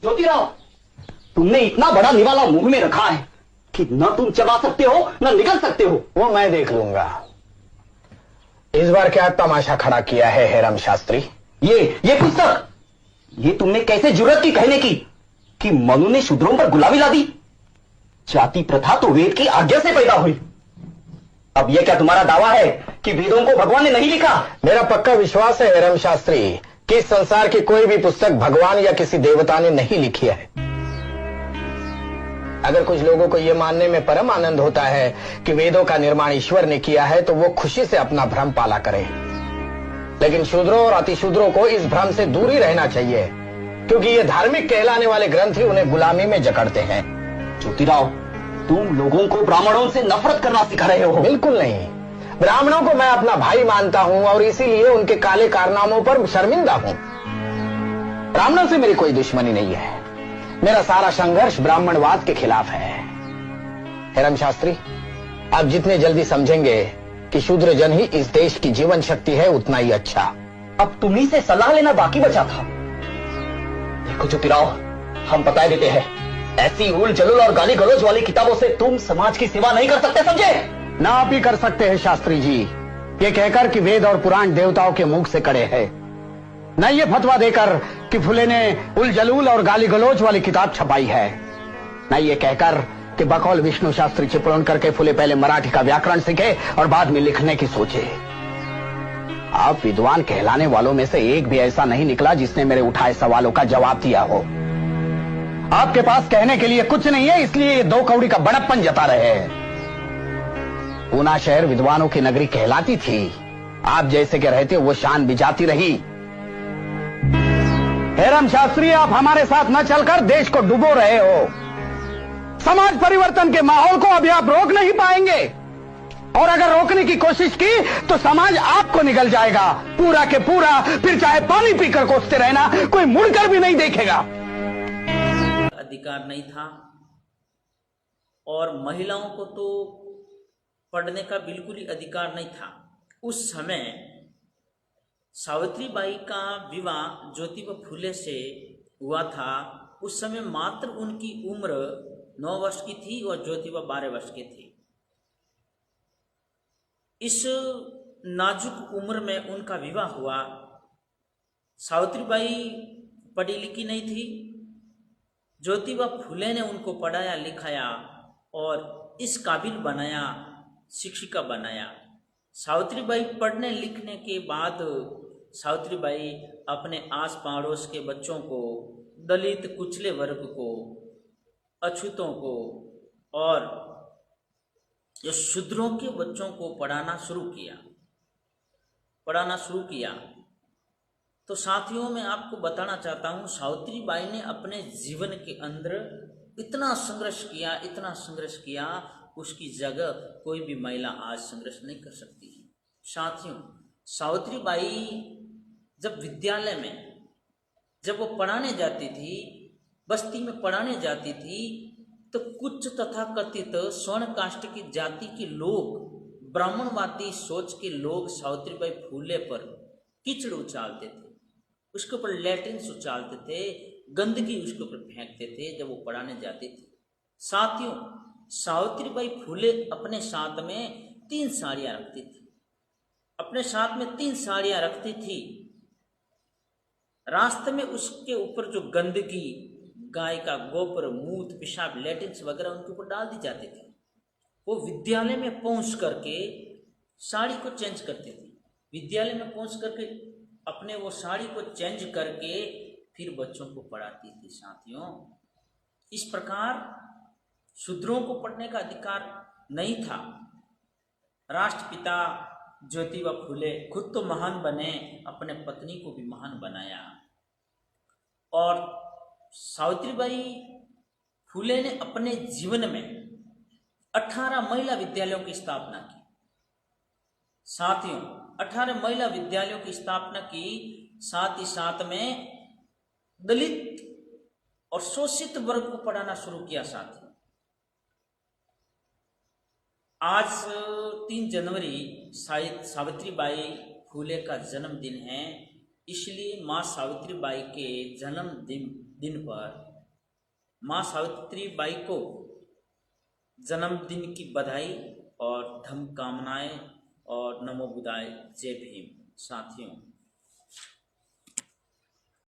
ज्योतिराव, तुमने इतना बड़ा निवाला मुंह में रखा है कि न तुम चबा सकते हो न निगल सकते हो। वो मैं देख लूंगा। इस बार क्या तमाशा खड़ा किया है हेरम शास्त्री? ये पुस्तक, ये तुमने कैसे जुर्रत की कहने की कि मनु ने शूद्रों पर गुलामी ला दी? जाति प्रथा तो वेद की आज्ञा से पैदा हुई। अब यह क्या तुम्हारा दावा है कि वेदों को भगवान ने नहीं लिखा? मेरा पक्का विश्वास है हेरम शास्त्री कि इस संसार की कोई भी पुस्तक भगवान या किसी देवता ने नहीं लिखी है। अगर कुछ लोगों को यह मानने में परम आनंद होता है कि वेदों का निर्माण ईश्वर ने किया है तो वो खुशी से अपना भ्रम पाला करें, लेकिन शूद्रों और अतिशूद्रों को इस भ्रम से दूर ही रहना चाहिए, क्योंकि ये धार्मिक कहलाने वाले ग्रंथ ही उन्हें गुलामी में जकड़ते हैं। ज्योतिराव, तुम लोगों को ब्राह्मणों से नफरत करना सिखा रहे हो। बिल्कुल नहीं, ब्राह्मणों को मैं अपना भाई मानता हूं और इसीलिए उनके काले कारनामों पर शर्मिंदा हूं। ब्राह्मणों से मेरी कोई दुश्मनी नहीं है। मेरा सारा संघर्ष ब्राह्मणवाद के खिलाफ है। हेरम शास्त्री, आप जितने जल्दी समझेंगे कि शूद्र जन ही इस देश की जीवन शक्ति है, उतना ही अच्छा। अब तुम्ही से सलाह लेना बाकी बचा था। देखो ज्योतिराव, हम बता देते हैं, ऐसी उल जलूल और गाली गलौज वाली किताबों से तुम समाज की सेवा नहीं कर सकते, समझे? ना आप ही कर सकते हैं शास्त्री जी, ये कहकर कि वेद और पुराण देवताओं के मुख से कड़े हैं, न ये फतवा देकर कि फुले ने उल जलूल और गाली गलौज वाली किताब छपाई है, न ये कहकर कि बकौल विष्णु शास्त्री चिपळूण करके फुले पहले मराठी का व्याकरण सीखे और बाद में लिखने की सोचे। आप विद्वान कहलाने वालों में से एक भी ऐसा नहीं निकला जिसने मेरे उठाए सवालों का जवाब दिया हो। आपके पास कहने के लिए कुछ नहीं है, इसलिए ये दो कौड़ी का बड़प्पन जता रहे हैं। पूना शहर विद्वानों की नगरी कहलाती थी, आप जैसे के रहते वो शान बिजाती रही। हेरम शास्त्री, आप हमारे साथ न चलकर देश को डुबो रहे हो। समाज परिवर्तन के माहौल को अभी आप रोक नहीं पाएंगे, और अगर रोकने की कोशिश की तो समाज आपको निगल जाएगा पूरा के पूरा। फिर चाहे पानी पीकर कोसते रहना, कोई मुड़कर भी नहीं देखेगा। अधिकार नहीं था, और महिलाओं को तो पढ़ने का बिल्कुल ही अधिकार नहीं था। उस समय सावित्रीबाई का विवाह ज्योतिबा फुले से हुआ था। उस समय मात्र उनकी उम्र 9 वर्ष की थी और ज्योतिबा 12 वर्ष के थे। इस नाजुक उम्र में उनका विवाह हुआ। सावित्रीबाई पढ़ी लिखी नहीं थी। ज्योतिबा फुले ने उनको पढ़ाया लिखाया और इस काबिल बनाया, शिक्षिका बनाया। सावित्रीबाई पढ़ने लिखने के बाद सावित्रीबाई अपने आस पड़ोस के बच्चों को, दलित कुचले वर्ग को, अछूतों को और जो शूद्रों के बच्चों को पढ़ाना शुरू किया। तो साथियों, मैं आपको बताना चाहता हूँ, सावित्रीबाई ने अपने जीवन के अंदर इतना संघर्ष किया, उसकी जगह कोई भी महिला आज संघर्ष नहीं कर सकती है। साथियों, सावित्रीबाई जब विद्यालय में जब वो पढ़ाने जाती थी, बस्ती में पढ़ाने जाती थी, तो कुछ तथाकथित स्वर्ण कास्ट की जाति के लोग, ब्राह्मणवादी सोच के लोग सावित्रीबाई फुले पर कीचड़ उछालते थे, उसके ऊपर लैट्रिन्स उछालते थे, गंदगी उसके ऊपर फेंकते थे जब वो पढ़ाने जाती थी। साथियों, सावित्रीबाई फुले अपने साथ में 3 साड़ियां रखती थी। रास्ते में उसके ऊपर जो गंदगी, गाय का गोबर, मूत्र, पेशाब, लैट्रिन्स वगैरह उनके ऊपर डाल दी जाती थी। वो विद्यालय में पहुंच करके साड़ी को चेंज करती थी। विद्यालय में पहुंच करके अपने वो साड़ी को चेंज करके फिर बच्चों को पढ़ाती थी। साथियों, इस प्रकार शूद्रों को पढ़ने का अधिकार नहीं था। राष्ट्रपिता ज्योतिबा फुले खुद तो महान बने, अपने पत्नी को भी महान बनाया। और सावित्रीबाई फुले ने अपने जीवन में 18 महिला विद्यालयों की स्थापना की। साथियों, 18 महिला विद्यालयों की स्थापना की, साथ ही साथ में दलित और शोषित वर्ग को पढ़ाना शुरू किया। साथियों, आज 3 जनवरी सावित्रीबाई फुले का जन्मदिन है, इसलिए माँ सावित्रीबाई के जन्मदिन पर माँ सावित्री बाई को जन्मदिन की बधाई और धम कामनाएं और नमो बुदाय। जय भीम साथियों।